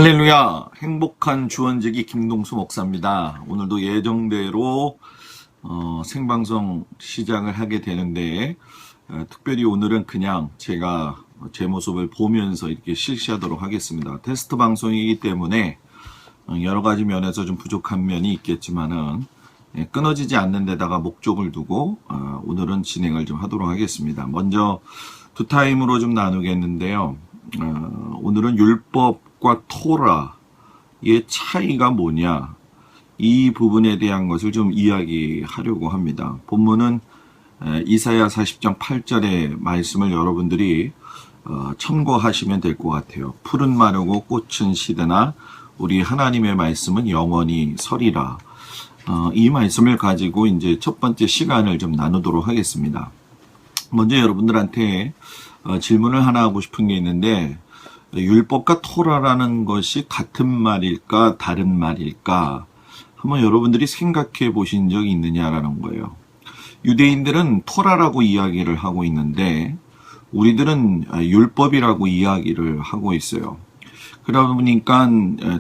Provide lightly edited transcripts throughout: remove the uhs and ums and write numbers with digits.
할렐루야. 행복한 주원제기 김동수 목사입니다. 오늘도 예정대로 생방송 시작을 하게 되는데 특별히 오늘은 그냥 제가 제 모습을 보면서 이렇게 실시하도록 하겠습니다. 테스트 방송이기 때문에 여러 가지 면에서 좀 부족한 면이 있겠지만은 끊어지지 않는 데다가 목적을 두고 오늘은 진행을 좀 하도록 하겠습니다. 먼저 두 타임으로 좀 나누겠는데요. 오늘은 율법과 토라의 차이가 뭐냐, 이 부분에 대한 것을 좀 이야기하려고 합니다. 본문은 이사야 40장 8절의 말씀을 여러분들이 참고하시면 될 것 같아요. 푸른 마르고 꽃은 시드나 우리 하나님의 말씀은 영원히 서리라. 이 말씀을 가지고 이제 첫 번째 시간을 좀 나누도록 하겠습니다. 먼저 여러분들한테 질문을 하나 하고 싶은 게 있는데, 율법과 토라라는 것이 같은 말일까 다른 말일까 한번 여러분들이 생각해 보신 적이 있느냐라는 거예요. 유대인들은 토라라고 이야기를 하고 있는데 우리들은 율법이라고 이야기를 하고 있어요. 그러다 보니까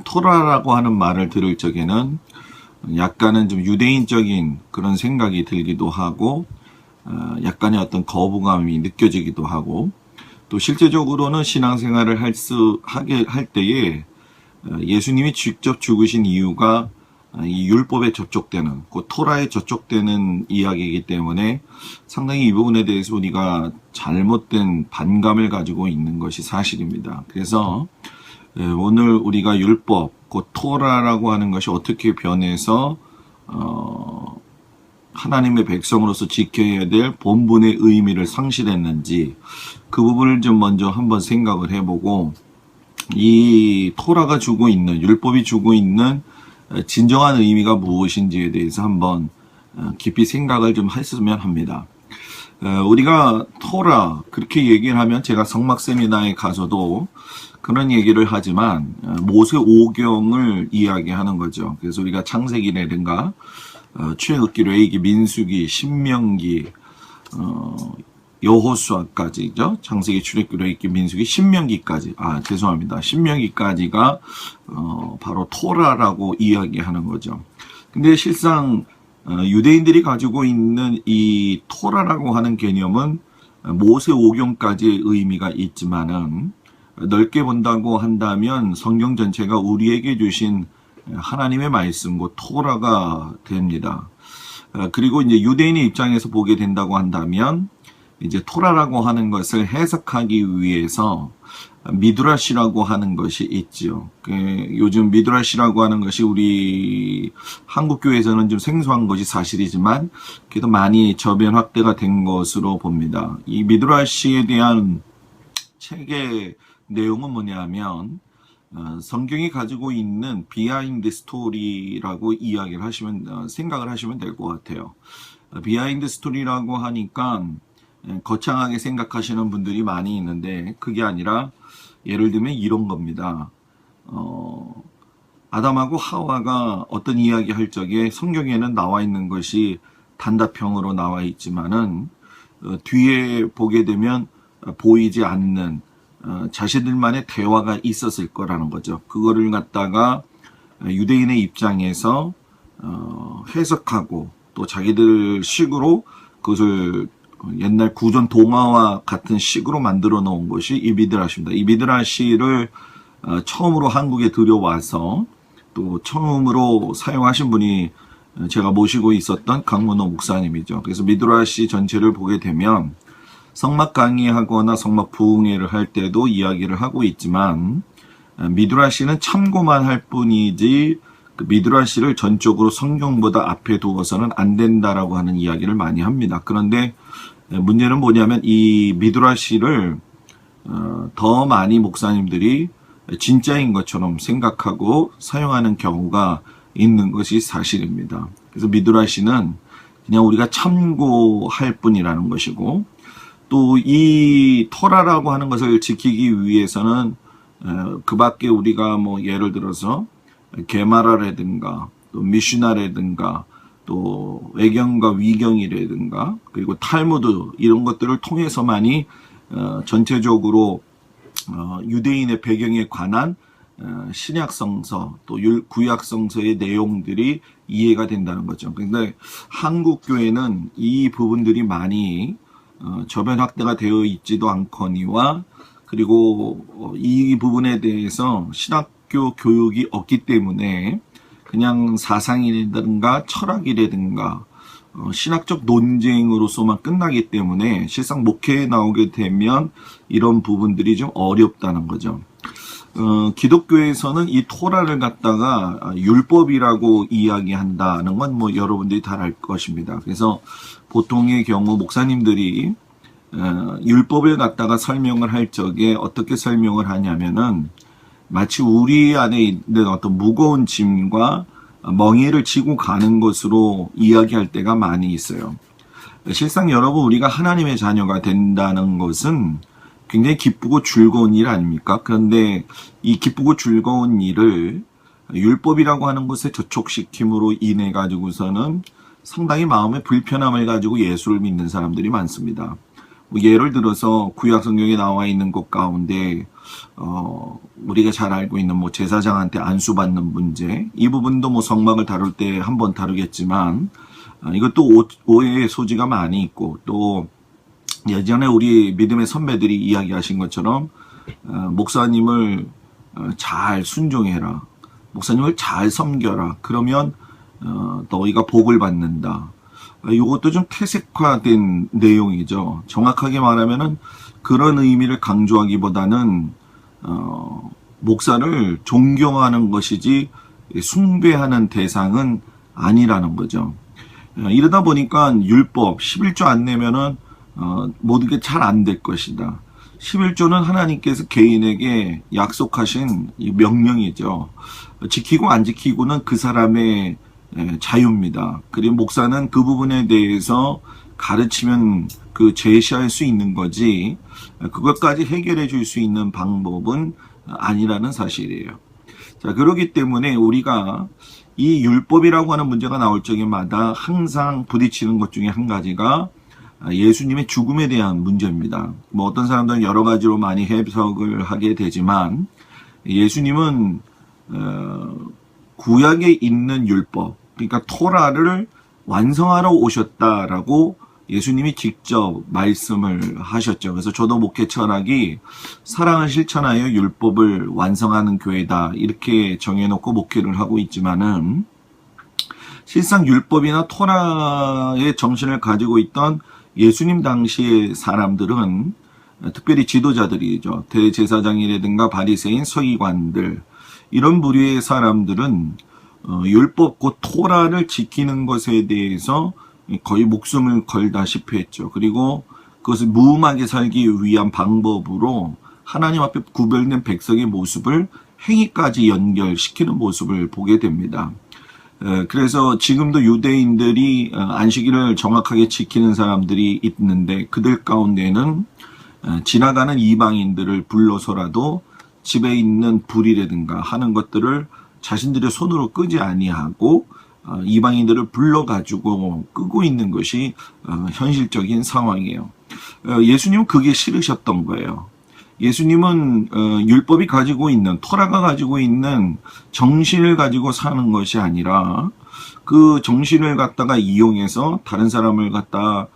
토라라고 하는 말을 들을 적에는 약간은 좀 유대인적인 그런 생각이 들기도 하고 약간의 어떤 거부감이 느껴지기도 하고, 또 실제적으로는 신앙생활을 할 때에 예수님이 직접 죽으신 이유가 이 율법에 접촉되는, 그 토라에 접촉되는 이야기이기 때문에 상당히 이 부분에 대해서 우리가 잘못된 반감을 가지고 있는 것이 사실입니다. 그래서 오늘 우리가 율법, 그 토라라고 하는 것이 어떻게 변해서 하나님의 백성으로서 지켜야 될 본분의 의미를 상실했는지 그 부분을 좀 먼저 한번 생각을 해보고, 이 토라가 주고 있는, 율법이 주고 있는 진정한 의미가 무엇인지에 대해서 한번 깊이 생각을 좀 했으면 합니다. 우리가 토라 그렇게 얘기를 하면, 제가 성막 세미나에 가서도 그런 얘기를 하지만 모세 오경을 이야기하는 거죠. 그래서 우리가 창세기라든가 출애굽기, 레위기, 민수기, 신명기, 여호수아까지죠. 창세기, 출애굽기, 레위기, 민수기, 신명기까지. 죄송합니다. 신명기까지가 바로 토라라고 이야기하는 거죠. 근데 실상 유대인들이 가지고 있는 이 토라라고 하는 개념은 모세 오경까지의 의미가 있지만은, 넓게 본다고 한다면 성경 전체가 우리에게 주신 하나님의 말씀과 토라가 됩니다. 그리고 이제 유대인의 입장에서 보게 된다고 한다면, 이제 토라라고 하는 것을 해석하기 위해서 미드라시라고 하는 것이 있죠. 요즘 미드라시라고 하는 것이 우리 한국교회에서는 좀 생소한 것이 사실이지만 그래도 많이 저변 확대가 된 것으로 봅니다. 이 미드라시에 대한 책의 내용은 뭐냐면, 성경이 가지고 있는 비하인드 스토리라고 이야기를 하시면, 생각을 하시면 될 것 같아요. 비하인드 스토리라고 하니까 거창하게 생각하시는 분들이 많이 있는데, 그게 아니라 예를 들면 이런 겁니다. 아담하고 하와가 어떤 이야기 할 적에 성경에는 나와 있는 것이 단답형으로 나와 있지만은 뒤에 보게 되면 보이지 않는 자신들만의 대화가 있었을 거라는 거죠. 그거를 갖다가 유대인의 입장에서 해석하고 또 자기들 식으로 그것을 옛날 구전 동화와 같은 식으로 만들어 놓은 것이 이 미드라시입니다. 이 미드라시를 처음으로 한국에 들여와서 또 처음으로 사용하신 분이 제가 모시고 있었던 강문호 목사님이죠. 그래서 미드라시 전체를 보게 되면 성막 강의하거나 성막 부흥회를 할 때도 이야기를 하고 있지만, 미드라시는 참고만 할 뿐이지 그 미드라시를 전적으로 성경보다 앞에 두어서는 안 된다라고 하는 이야기를 많이 합니다. 그런데 문제는 뭐냐면, 이 미드라시를 더 많이 목사님들이 진짜인 것처럼 생각하고 사용하는 경우가 있는 것이 사실입니다. 그래서 미드라시는 그냥 우리가 참고할 뿐이라는 것이고, 또 이 토라라고 하는 것을 지키기 위해서는 그 밖에 우리가 뭐 예를 들어서 게마라라든가 또 미슈나라든가 또 외경과 위경이라든가 그리고 탈무드, 이런 것들을 통해서만이 전체적으로 유대인의 배경에 관한 신약성서 또 구약성서의 내용들이 이해가 된다는 거죠. 근데 한국 교회는 이 부분들이 많이 저변 확대가 되어 있지도 않거니와 그리고 이 부분에 대해서 신학교 교육이 없기 때문에 그냥 사상이라든가 철학이라든가 신학적 논쟁으로서만 끝나기 때문에 실상 목회에 나오게 되면 이런 부분들이 좀 어렵다는 거죠. 기독교에서는 이 토라를 갖다가 율법이라고 이야기한다는 건 뭐 여러분들이 다 알 것입니다. 그래서 보통의 경우 목사님들이 율법을 갖다가 설명을 할 적에 어떻게 설명을 하냐면은 마치 우리 안에 있는 어떤 무거운 짐과 멍에를 지고 가는 것으로 이야기할 때가 많이 있어요. 실상 여러분 우리가 하나님의 자녀가 된다는 것은 굉장히 기쁘고 즐거운 일 아닙니까? 그런데 이 기쁘고 즐거운 일을 율법이라고 하는 것에 저촉시킴으로 인해 가지고서는 상당히 마음의 불편함을 가지고 예수를 믿는 사람들이 많습니다. 예를 들어서 구약 성경에 나와 있는 것 가운데 우리가 잘 알고 있는 뭐 제사장한테 안수받는 문제, 이 부분도 뭐 성막을 다룰 때 한번 다루겠지만 이것도 오해의 소지가 많이 있고, 또 예전에 우리 믿음의 선배들이 이야기하신 것처럼 목사님을 잘 순종해라, 목사님을 잘 섬겨라, 그러면 너희가 복을 받는다. 이것도 좀 퇴색화된 내용이죠. 정확하게 말하면은 그런 의미를 강조하기보다는 목사를 존경하는 것이지 숭배하는 대상은 아니라는 거죠. 이러다 보니까 율법 11조 안 내면은 모든 게 잘 안 될 것이다. 11조는 하나님께서 개인에게 약속하신 명령이죠. 지키고 안 지키고는 그 사람의 자유입니다. 그리고 목사는 그 부분에 대해서 가르치면 그 제시할 수 있는 거지 그것까지 해결해 줄 수 있는 방법은 아니라는 사실이에요. 자, 그렇기 때문에 우리가 이 율법이라고 하는 문제가 나올 적마다 항상 부딪히는 것 중에 한 가지가 예수님의 죽음에 대한 문제입니다. 뭐 어떤 사람들은 여러 가지로 많이 해석을 하게 되지만 예수님은 구약에 있는 율법, 그러니까 토라를 완성하러 오셨다라고 예수님이 직접 말씀을 하셨죠. 그래서 저도 목회 철학이 사랑을 실천하여 율법을 완성하는 교회다, 이렇게 정해놓고 목회를 하고 있지만은 실상 율법이나 토라의 정신을 가지고 있던 예수님 당시의 사람들은 특별히 지도자들이죠. 대제사장이라든가 바리새인, 서기관들, 이런 부류의 사람들은 율법 곧 토라를 지키는 것에 대해서 거의 목숨을 걸다시피 했죠. 그리고 그것을 무음하게 살기 위한 방법으로 하나님 앞에 구별된 백성의 모습을 행위까지 연결시키는 모습을 보게 됩니다. 그래서 지금도 유대인들이 안식일을 정확하게 지키는 사람들이 있는데 그들 가운데는 지나가는 이방인들을 불러서라도 집에 있는 불이라든가 하는 것들을 자신들의 손으로 끄지 아니하고 이방인들을 불러가지고 끄고 있는 것이 현실적인 상황이에요. 예수님은 그게 싫으셨던 거예요. 예수님은 율법이 가지고 있는, 토라가 가지고 있는 정신을 가지고 사는 것이 아니라 그 정신을 갖다가 이용해서 다른 사람을 갖다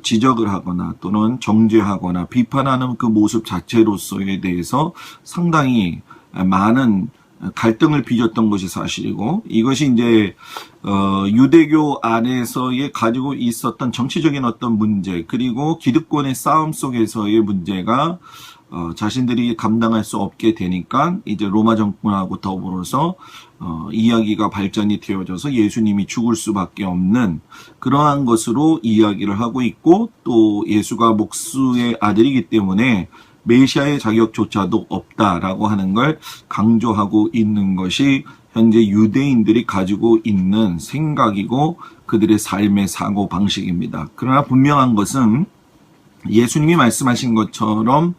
지적을 하거나 또는 정죄하거나 비판하는 그 모습 자체로서에 대해서 상당히 많은 갈등을 빚었던 것이 사실이고, 이것이 이제 유대교 안에서의 가지고 있었던 정치적인 어떤 문제, 그리고 기득권의 싸움 속에서의 문제가 자신들이 감당할 수 없게 되니까 이제 로마 정권하고 더불어서 이야기가 발전이 되어져서 예수님이 죽을 수밖에 없는 그러한 것으로 이야기를 하고 있고, 또 예수가 목수의 아들이기 때문에 메시아의 자격조차도 없다라고 하는 걸 강조하고 있는 것이 현재 유대인들이 가지고 있는 생각이고 그들의 삶의 사고 방식입니다. 그러나 분명한 것은 예수님이 말씀하신 것처럼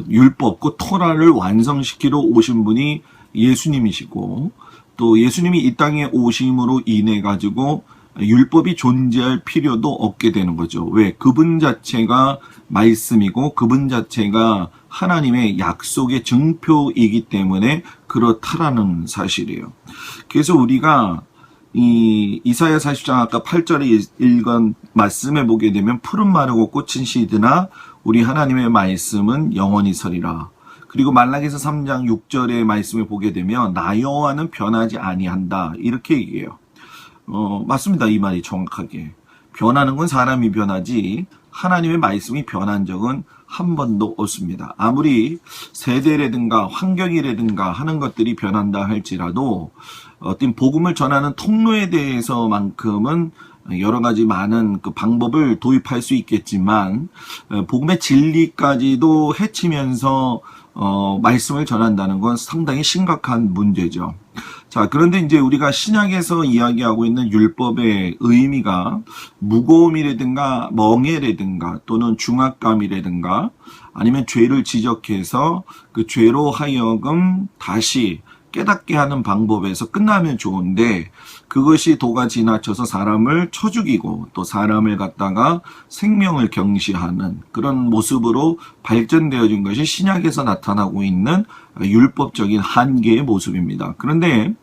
율법, 그 토라를 완성시키러 오신 분이 예수님이시고, 또 예수님이 이 땅에 오심으로 인해 가지고 율법이 존재할 필요도 없게 되는 거죠. 왜? 그분 자체가 말씀이고 그분 자체가 하나님의 약속의 증표이기 때문에 그렇다라는 사실이에요. 그래서 우리가 이 이사야 40장 아까 8절에 읽은 말씀에 보게 되면 푸른 마르고 꽃은 시드나 우리 하나님의 말씀은 영원히 서리라. 그리고 말라기서 3장 6절의 말씀을 보게 되면 나 여호와는 변하지 아니한다. 이렇게 얘기해요. 맞습니다. 이 말이 정확하게. 변하는 건 사람이 변하지 하나님의 말씀이 변한 적은 한 번도 없습니다. 아무리 세대라든가 환경이라든가 하는 것들이 변한다 할지라도 어떤 복음을 전하는 통로에 대해서만큼은 여러 가지 많은 그 방법을 도입할 수 있겠지만 복음의 진리까지도 해치면서 말씀을 전한다는 건 상당히 심각한 문제죠. 자, 그런데 이제 우리가 신약에서 이야기하고 있는 율법의 의미가 무거움이라든가 멍해라든가 또는 중압감이라든가 아니면 죄를 지적해서 그 죄로 하여금 다시 깨닫게 하는 방법에서 끝나면 좋은데 그것이 도가 지나쳐서 사람을 쳐 죽이고 또 사람을 갖다가 생명을 경시하는 그런 모습으로 발전되어진 것이 신약에서 나타나고 있는 율법적인 한계의 모습입니다. 그런데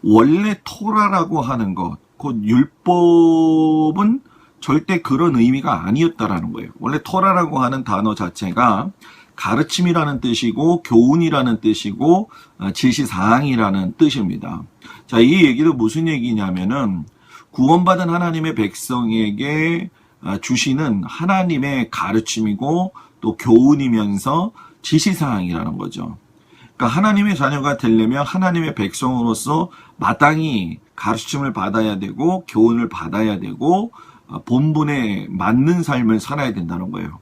원래 토라라고 하는 것, 곧 율법은 절대 그런 의미가 아니었다라는 거예요. 원래 토라라고 하는 단어 자체가 가르침이라는 뜻이고 교훈이라는 뜻이고 지시사항이라는 뜻입니다. 자, 이 얘기도 무슨 얘기냐면은 구원받은 하나님의 백성에게 주시는 하나님의 가르침이고 또 교훈이면서 지시사항이라는 거죠. 그러니까 하나님의 자녀가 되려면 하나님의 백성으로서 마땅히 가르침을 받아야 되고 교훈을 받아야 되고 본분에 맞는 삶을 살아야 된다는 거예요.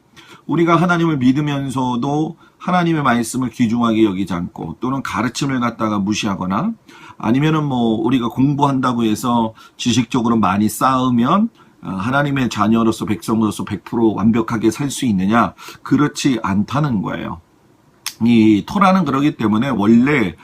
우리가 하나님을 믿으면서도 하나님의 말씀을 귀중하게 여기지 않고 또는 가르침을 갖다가 무시하거나 아니면은 뭐 우리가 공부한다고 해서 지식적으로 많이 쌓으면 하나님의 자녀로서 백성으로서 100% 완벽하게 살 수 있느냐? 그렇지 않다는 거예요. 이 토라는 그러기 때문에 원래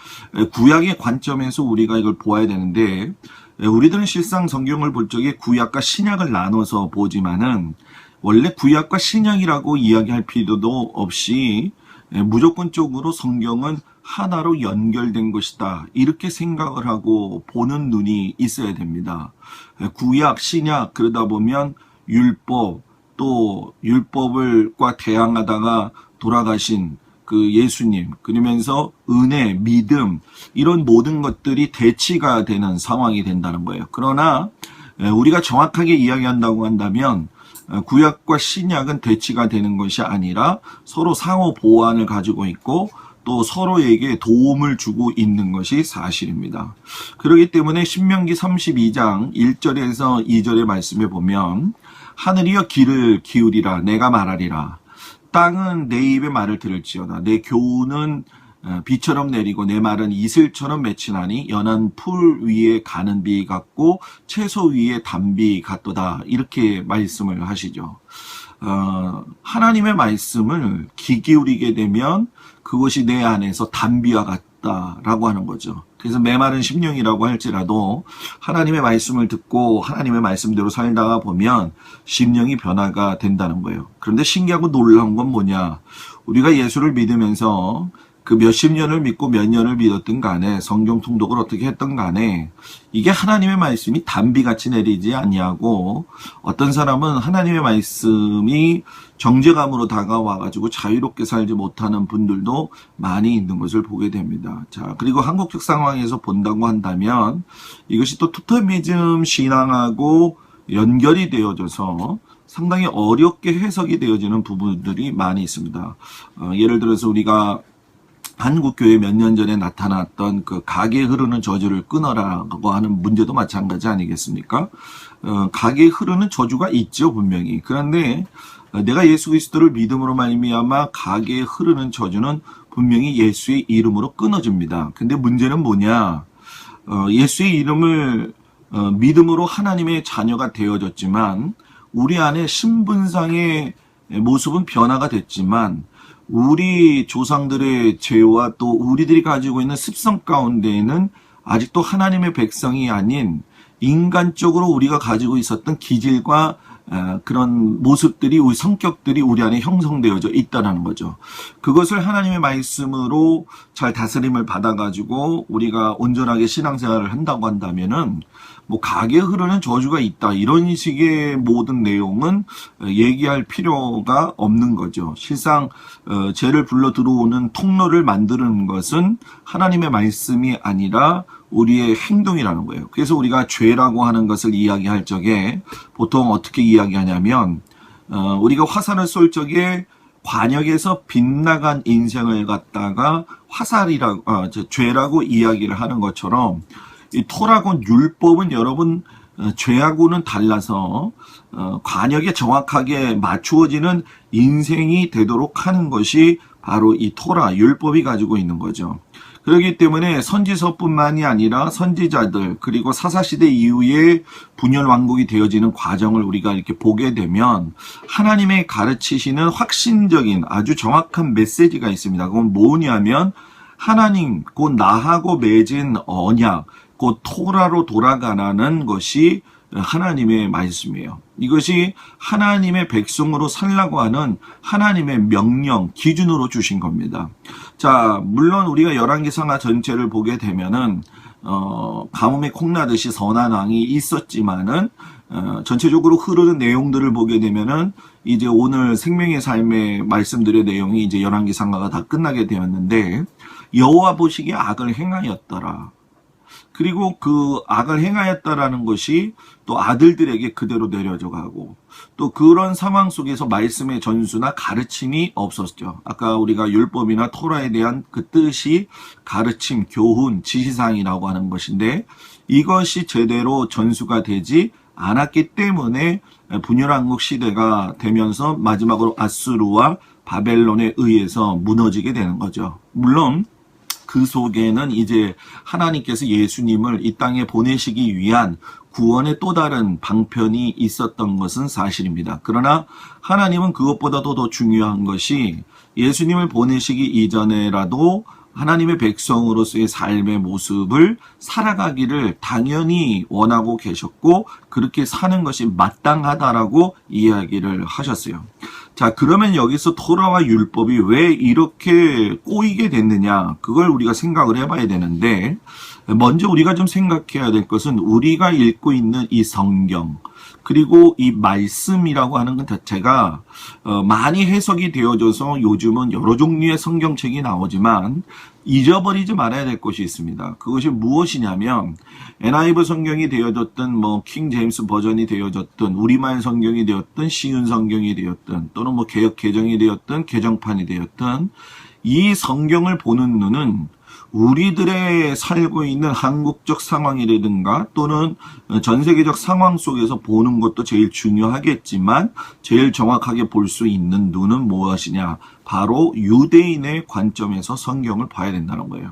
구약의 관점에서 우리가 이걸 보아야 되는데 우리들은 실상 성경을 볼 적에 구약과 신약을 나눠서 보지만은 원래 구약과 신약이라고 이야기할 필요도 없이 무조건적으로 성경은 하나로 연결된 것이다. 이렇게 생각을 하고 보는 눈이 있어야 됩니다. 구약, 신약 그러다 보면 율법 또 율법을과 대항하다가 돌아가신 그 예수님 그러면서 은혜, 믿음 이런 모든 것들이 대치가 되는 상황이 된다는 거예요. 그러나 우리가 정확하게 이야기한다고 한다면 구약과 신약은 대치가 되는 것이 아니라 서로 상호 보완을 가지고 있고 또 서로에게 도움을 주고 있는 것이 사실입니다. 그렇기 때문에 신명기 32장 1절에서 2절의 말씀에 보면 하늘이여 귀를 기울이라 내가 말하리라 땅은 내 입의 말을 들을지어다 내 교훈은 비처럼 내리고 내 말은 이슬처럼 맺히나니 연한 풀 위에 가는 비 같고 채소 위에 단비 같도다 이렇게 말씀을 하시죠. 하나님의 말씀을 귀 기울이게 되면 그것이 내 안에서 단비와 같다라고 하는 거죠. 그래서 메마른 심령이라고 할지라도 하나님의 말씀을 듣고 하나님의 말씀대로 살다가 보면 심령이 변화가 된다는 거예요. 그런데 신기하고 놀라운 건 뭐냐? 우리가 예수를 믿으면서 그 몇십 년을 믿고 몇 년을 믿었든 간에 성경 통독을 어떻게 했든 간에 이게 하나님의 말씀이 단비같이 내리지 아니하고 어떤 사람은 하나님의 말씀이 정죄감으로 다가와가지고 자유롭게 살지 못하는 분들도 많이 있는 것을 보게 됩니다. 자, 그리고 한국적 상황에서 본다고 한다면 이것이 또 토테미즘 신앙하고 연결이 되어져서 상당히 어렵게 해석이 되어지는 부분들이 많이 있습니다. 예를 들어서 우리가 한국교회 몇 년 전에 나타났던 그 가게에 흐르는 저주를 끊어라고 하는 문제도 마찬가지 아니겠습니까? 가게에 흐르는 저주가 있죠, 분명히. 그런데 내가 예수 그리스도를 믿음으로 말미암아 가게에 흐르는 저주는 분명히 예수의 이름으로 끊어집니다. 근데 문제는 뭐냐? 예수의 이름을 믿음으로 하나님의 자녀가 되어졌지만 우리 안에 신분상의 모습은 변화가 됐지만 우리 조상들의 죄와 또 우리들이 가지고 있는 습성 가운데에는 아직도 하나님의 백성이 아닌 인간적으로 우리가 가지고 있었던 기질과 그런 모습들이 우리 성격들이 우리 안에 형성되어져 있다는 거죠. 그것을 하나님의 말씀으로 잘 다스림을 받아가지고 우리가 온전하게 신앙생활을 한다고 한다면은 뭐 가게 흐르는 저주가 있다 이런 식의 모든 내용은 얘기할 필요가 없는 거죠. 실상 죄를 불러 들어오는 통로를 만드는 것은 하나님의 말씀이 아니라 우리의 행동이라는 거예요. 그래서 우리가 죄라고 하는 것을 이야기할 적에 보통 어떻게 이야기하냐면 우리가 화살을 쏠 적에 관역에서 빗나간 인생을 갖다가 화살이라고 죄라고 이야기를 하는 것처럼 이 토라고 율법은 여러분 죄하고는 달라서 관역에 정확하게 맞추어지는 인생이 되도록 하는 것이 바로 이 토라 율법이 가지고 있는 거죠. 그렇기 때문에 선지서뿐만이 아니라 선지자들 그리고 사사시대 이후에 분열 왕국이 되어지는 과정을 우리가 이렇게 보게 되면 하나님의 가르치시는 확신적인 아주 정확한 메시지가 있습니다. 그건 뭐냐면 하나님 곧 나하고 맺은 언약 곧 토라로 돌아가라는 것이 하나님의 말씀이에요. 이것이 하나님의 백성으로 살라고 하는 하나님의 명령, 기준으로 주신 겁니다. 자, 물론 우리가 열왕기상하 전체를 보게 되면은 가뭄에 콩나듯이 선한 왕이 있었지만은 전체적으로 흐르는 내용들을 보게 되면은 이제 오늘 생명의 삶의 말씀들의 내용이 이제 열왕기상하가 다 끝나게 되었는데 여호와 보시기에 악을 행하였더라. 그리고 그 악을 행하였다라는 것이 또 아들들에게 그대로 내려져 가고 또 그런 상황 속에서 말씀의 전수나 가르침이 없었죠. 아까 우리가 율법이나 토라에 대한 그 뜻이 가르침, 교훈, 지시사항이라고 하는 것인데 이것이 제대로 전수가 되지 않았기 때문에 분열왕국 시대가 되면서 마지막으로 아수르와 바벨론에 의해서 무너지게 되는 거죠. 물론 그 속에는 이제 하나님께서 예수님을 이 땅에 보내시기 위한 구원의 또 다른 방편이 있었던 것은 사실입니다. 그러나 하나님은 그것보다도 더 중요한 것이 예수님을 보내시기 이전에라도 하나님의 백성으로서의 삶의 모습을 살아가기를 당연히 원하고 계셨고 그렇게 사는 것이 마땅하다라고 이야기를 하셨어요. 자, 그러면 여기서 토라와 율법이 왜 이렇게 꼬이게 됐느냐 그걸 우리가 생각을 해봐야 되는데 먼저 우리가 좀 생각해야 될 것은 우리가 읽고 있는 이 성경 그리고 이 말씀이라고 하는 것 자체가 많이 해석이 되어져서 요즘은 여러 종류의 성경책이 나오지만 잊어버리지 말아야 될 것이 있습니다. 그것이 무엇이냐면 NIV 성경이 되어졌든 뭐 킹 제임스 버전이 되어졌든 우리말 성경이 되었든 쉬운 성경이 되었든 또는 뭐 개역 개정이 되었든 개정판이 되었든 이 성경을 보는 눈은 우리들의 살고 있는 한국적 상황이라든가 또는 전 세계적 상황 속에서 보는 것도 제일 중요하겠지만 제일 정확하게 볼 수 있는 눈은 무엇이냐? 바로 유대인의 관점에서 성경을 봐야 된다는 거예요.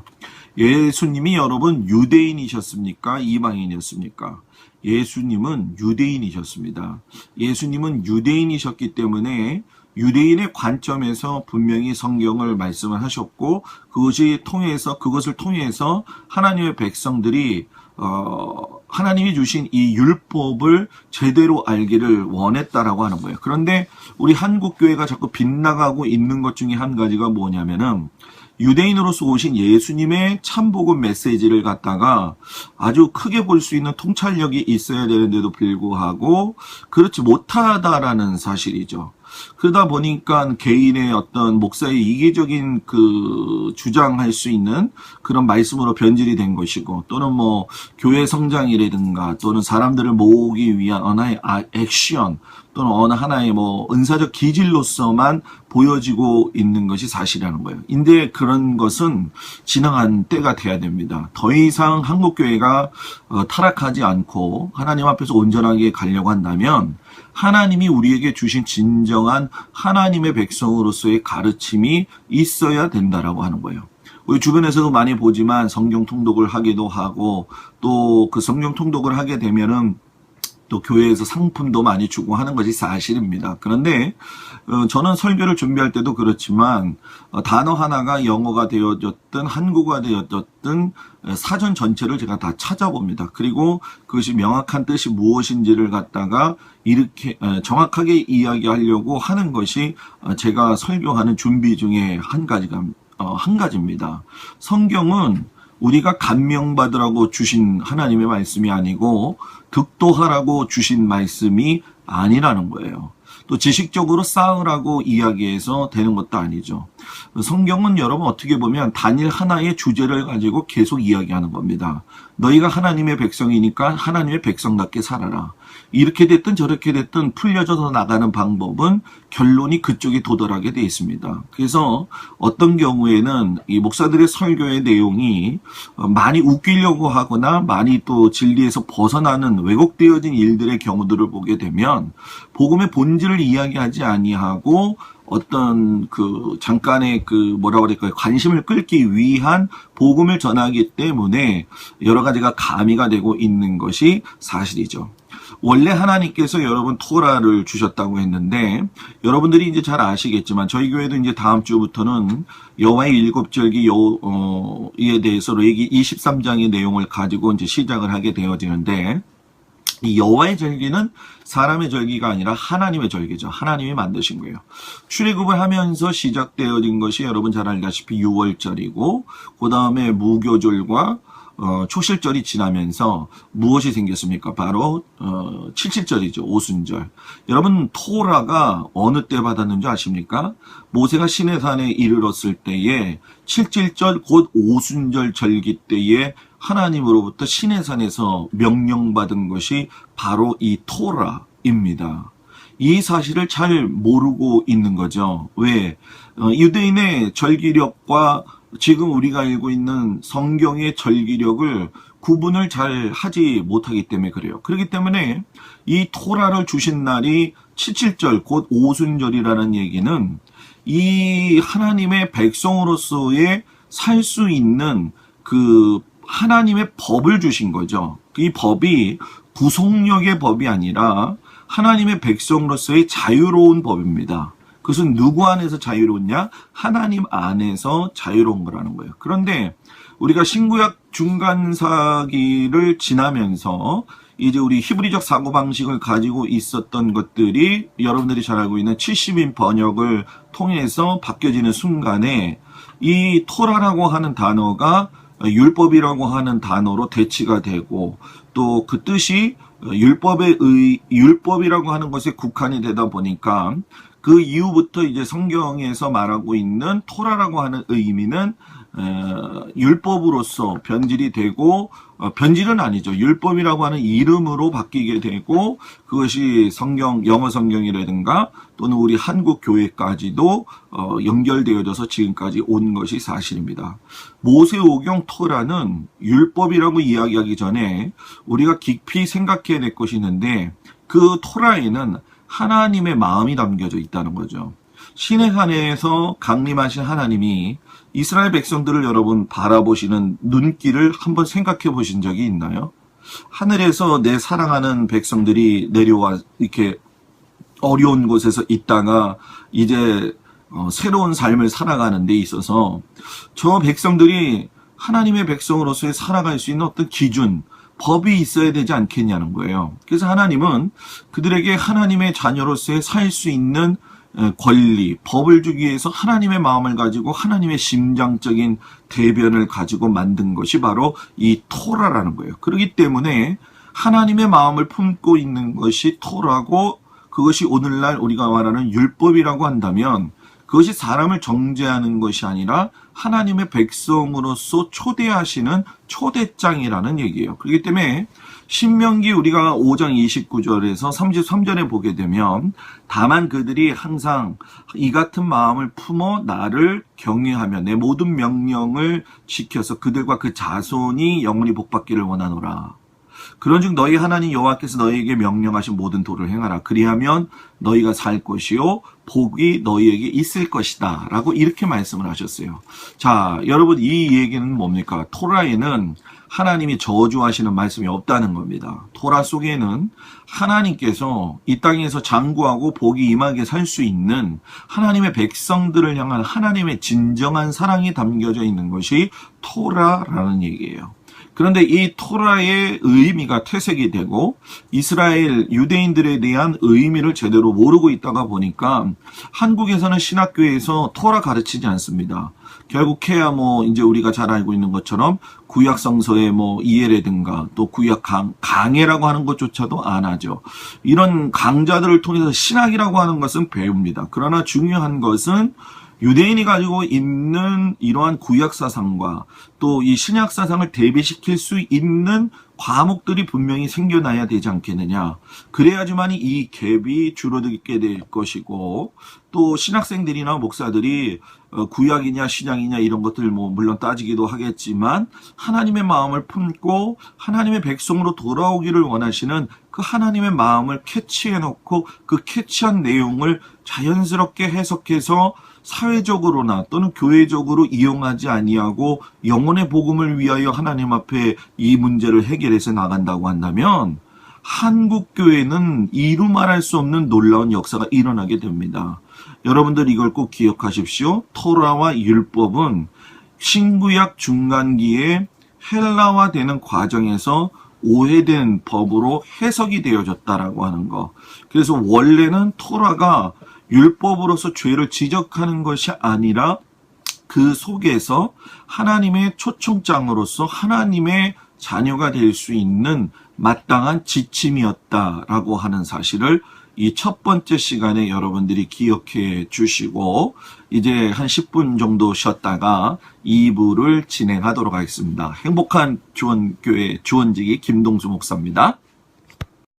예수님이 여러분 유대인이셨습니까? 이방인이었습니까? 예수님은 유대인이셨습니다. 예수님은 유대인이셨기 때문에 유대인의 관점에서 분명히 성경을 말씀을 하셨고 그것을 통해서 하나님의 백성들이 하나님이 주신 이 율법을 제대로 알기를 원했다라고 하는 거예요. 그런데 우리 한국 교회가 자꾸 빗나가고 있는 것 중에 한 가지가 뭐냐면은 유대인으로서 오신 예수님의 참복음 메시지를 갖다가 아주 크게 볼 수 있는 통찰력이 있어야 되는데도 불구하고 그렇지 못하다라는 사실이죠. 그러다 보니까 개인의 어떤 목사의 이기적인 그 주장할 수 있는 그런 말씀으로 변질이 된 것이고 또는 뭐 교회 성장이라든가 또는 사람들을 모으기 위한 하나의 액션 또는 어느 하나의 뭐 은사적 기질로서만 보여지고 있는 것이 사실이라는 거예요. 근데 그런 것은 지나간 때가 돼야 됩니다. 더 이상 한국교회가 타락하지 않고 하나님 앞에서 온전하게 가려고 한다면 하나님이 우리에게 주신 진정한 하나님의 백성으로서의 가르침이 있어야 된다라고 하는 거예요. 우리 주변에서도 많이 보지만 성경 통독을 하기도 하고 또 그 성경 통독을 하게 되면은 또 교회에서 상품도 많이 주고 하는 것이 사실입니다. 그런데 저는 설교를 준비할 때도 그렇지만 단어 하나가 영어가 되어졌든 한국어가 되어졌든 사전 전체를 제가 다 찾아봅니다. 그리고 그것이 명확한 뜻이 무엇인지를 갖다가 이렇게 정확하게 이야기하려고 하는 것이 제가 설교하는 준비 중에 한 가지입니다. 성경은 우리가 감명받으라고 주신 하나님의 말씀이 아니고 득도하라고 주신 말씀이 아니라는 거예요. 또 지식적으로 쌓으라고 이야기해서 되는 것도 아니죠. 성경은 여러분 어떻게 보면 단일 하나의 주제를 가지고 계속 이야기하는 겁니다. 너희가 하나님의 백성이니까 하나님의 백성답게 살아라. 이렇게 됐든 저렇게 됐든 풀려져서 나가는 방법은 결론이 그쪽에 도달하게 되어 있습니다. 그래서 어떤 경우에는 이 목사들의 설교의 내용이 많이 웃기려고 하거나 많이 또 진리에서 벗어나는 왜곡되어진 일들의 경우들을 보게 되면 복음의 본질을 이야기하지 아니하고 어떤 잠깐의 뭐라고 그럴까요? 관심을 끌기 위한 복음을 전하기 때문에 여러 가지가 가미가 되고 있는 것이 사실이죠. 원래 하나님께서 여러분 토라를 주셨다고 했는데 여러분들이 이제 잘 아시겠지만 저희 교회도 이제 다음 주부터는 여호와의 일곱 절기에 대해서 레위기 23장의 내용을 가지고 이제 시작을 하게 되어지는데 이 여호와의 절기는 사람의 절기가 아니라 하나님의 절기죠. 하나님이 만드신 거예요. 출애굽을 하면서 시작되어진 것이 여러분 잘 알다시피 6월절이고 그 다음에 무교절과 초실절이 지나면서 무엇이 생겼습니까? 바로 77절이죠. 오순절. 여러분 토라가 어느 때 받았는지 아십니까? 모세가 시내산에 이르렀을 때에 77절 곧 오순절 절기 때에 하나님으로부터 시내산에서 명령받은 것이 바로 이 토라입니다. 이 사실을 잘 모르고 있는 거죠. 왜? 유대인의 절기력과 지금 우리가 알고 있는 성경의 절기력을 구분을 잘 하지 못하기 때문에 그래요. 그렇기 때문에 이 토라를 주신 날이 77절 곧 오순절이라는 얘기는 이 하나님의 백성으로서의 살 수 있는 하나님의 법을 주신 거죠. 이 법이 구속력의 법이 아니라 하나님의 백성으로서의 자유로운 법입니다. 그것은 누구 안에서 자유로웠냐? 하나님 안에서 자유로운 거라는 거예요. 그런데 우리가 신구약 중간사기를 지나면서 이제 우리 히브리적 사고방식을 가지고 있었던 것들이 여러분들이 잘 알고 있는 70인 번역을 통해서 바뀌어지는 순간에 이 토라라고 하는 단어가 율법이라고 하는 단어로 대치가 되고 또 그 뜻이 율법이라고 하는 것에 국한이 되다 보니까 그 이후부터 이제 성경에서 말하고 있는 토라라고 하는 의미는 율법으로서 변질이 되고 변질은 아니죠. 율법이라고 하는 이름으로 바뀌게 되고 그것이 영어 성경이라든가 또는 우리 한국 교회까지도 연결되어져서 지금까지 온 것이 사실입니다. 모세오경 토라는 율법이라고 이야기하기 전에 우리가 깊이 생각해야 될 것이 있는데 그 토라에는 하나님의 마음이 담겨져 있다는 거죠. 시내산에서 강림하신 하나님이 이스라엘 백성들을 여러분 바라보시는 눈길을 한번 생각해 보신 적이 있나요? 하늘에서 내 사랑하는 백성들이 내려와 이렇게 어려운 곳에서 있다가 이제 새로운 삶을 살아가는 데 있어서 저 백성들이 하나님의 백성으로서의 살아갈 수 있는 어떤 기준, 법이 있어야 되지 않겠냐는 거예요. 그래서 하나님은 그들에게 하나님의 자녀로서의 살 수 있는 권리, 법을 주기 위해서 하나님의 마음을 가지고 하나님의 심장적인 대변을 가지고 만든 것이 바로 이 토라라는 거예요. 그렇기 때문에 하나님의 마음을 품고 있는 것이 토라고 그것이 오늘날 우리가 말하는 율법이라고 한다면 그것이 사람을 정죄하는 것이 아니라 하나님의 백성으로서 초대하시는 초대장이라는 얘기예요. 그렇기 때문에 신명기 우리가 5장 29절에서 33절에 보게 되면 다만 그들이 항상 이 같은 마음을 품어 나를 경외하며 내 모든 명령을 지켜서 그들과 그 자손이 영원히 복받기를 원하노라. 그런즉 너희 하나님 여호와께서 너희에게 명령하신 모든 도를 행하라. 그리하면 너희가 살 것이요 복이 너희에게 있을 것이다. 라고 이렇게 말씀을 하셨어요. 자, 여러분 이 얘기는 뭡니까? 토라에는 하나님이 저주하시는 말씀이 없다는 겁니다. 토라 속에는 하나님께서 이 땅에서 장구하고 복이 임하게 살 수 있는 하나님의 백성들을 향한 하나님의 진정한 사랑이 담겨져 있는 것이 토라라는 얘기예요. 그런데 이 토라의 의미가 퇴색이 되고 이스라엘 유대인들에 대한 의미를 제대로 모르고 있다가 보니까 한국에서는 신학교에서 토라 가르치지 않습니다. 결국해야 이제 우리가 잘 알고 있는 것처럼 구약 성서의 이해라든가 또 구약 강해라고 하는 것조차도 안 하죠. 이런 강자들을 통해서 신학이라고 하는 것은 배웁니다. 그러나 중요한 것은 유대인이 가지고 있는 이러한 구약 사상과 또 이 신약 사상을 대비시킬 수 있는 과목들이 분명히 생겨나야 되지 않겠느냐. 그래야지만이 이 갭이 줄어들게 될 것이고 또 신학생들이나 목사들이 구약이냐 신약이냐 이런 것들 물론 따지기도 하겠지만 하나님의 마음을 품고 하나님의 백성으로 돌아오기를 원하시는 그 하나님의 마음을 캐치해놓고 그 캐치한 내용을 자연스럽게 해석해서 사회적으로나 또는 교회적으로 이용하지 아니하고 영혼의 복음을 위하여 하나님 앞에 이 문제를 해결해서 나간다고 한다면 한국 교회는 이루 말할 수 없는 놀라운 역사가 일어나게 됩니다. 여러분들 이걸 꼭 기억하십시오. 토라와 율법은 신구약 중간기에 헬라화되는 과정에서 오해된 법으로 해석이 되어졌다라고 하는 거. 그래서 원래는 토라가 율법으로서 죄를 지적하는 것이 아니라 그 속에서 하나님의 초청장으로서 하나님의 자녀가 될 수 있는 마땅한 지침이었다라고 하는 사실을 이 첫 번째 시간에 여러분들이 기억해 주시고 이제 한 10분 정도 쉬었다가 2부를 진행하도록 하겠습니다. 행복한 주원교회 주원지기 김동수 목사입니다.